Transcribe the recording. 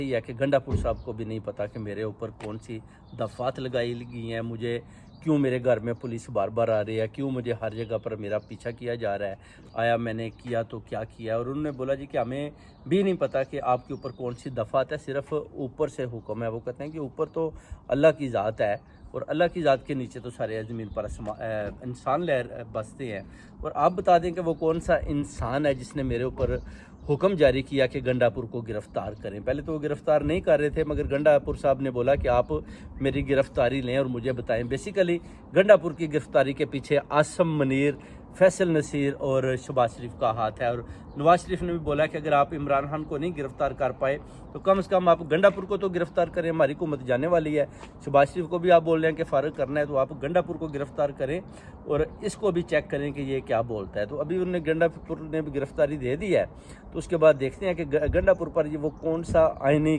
یہ ہے کہ گنڈاپور صاحب کو بھی نہیں پتا کہ میرے اوپر کون سی دفعات لگائی گئی ہیں، مجھے کیوں میرے گھر میں پولیس بار بار آ رہی ہے، کیوں مجھے ہر جگہ پر میرا پیچھا کیا جا رہا ہے، آیا میں نے کیا تو کیا کیا. اور انہوں نے بولا جی کہ ہمیں بھی نہیں پتا کہ آپ کے اوپر کون سی دفعات ہے، صرف اوپر سے حکم ہے. وہ کہتے ہیں کہ اوپر تو اللہ کی ذات ہے اور اللہ کی ذات کے نیچے تو سارے زمین پر انسان بستے ہیں. اور آپ بتا دیں کہ وہ کون سا انسان ہے جس نے میرے اوپر حکم جاری کیا کہ گنڈاپور کو گرفتار کریں. پہلے تو وہ گرفتار نہیں کر رہے تھے، مگر گنڈاپور صاحب نے بولا کہ آپ میری گرفتاری لیں اور مجھے بتائیں. بیسیکلی گنڈاپور کی گرفتاری کے پیچھے عاصم منیر، فیصل نصیر اور شہباز شریف کا ہاتھ ہے. اور نواز شریف نے بھی بولا کہ اگر آپ عمران خان کو نہیں گرفتار کر پائے تو کم از کم آپ گنڈاپور کو تو گرفتار کریں، ہماری حکومت جانے والی ہے. شہباز شریف کو بھی آپ بول رہے ہیں کہ فارغ کرنا ہے تو آپ گنڈاپور کو گرفتار کریں اور اس کو بھی چیک کریں کہ یہ کیا بولتا ہے. تو ابھی انہوں نے گنڈاپور نے بھی گرفتاری دے دی ہے، تو اس کے بعد دیکھتے ہیں کہ گنڈاپور پر یہ وہ کون سا آئینی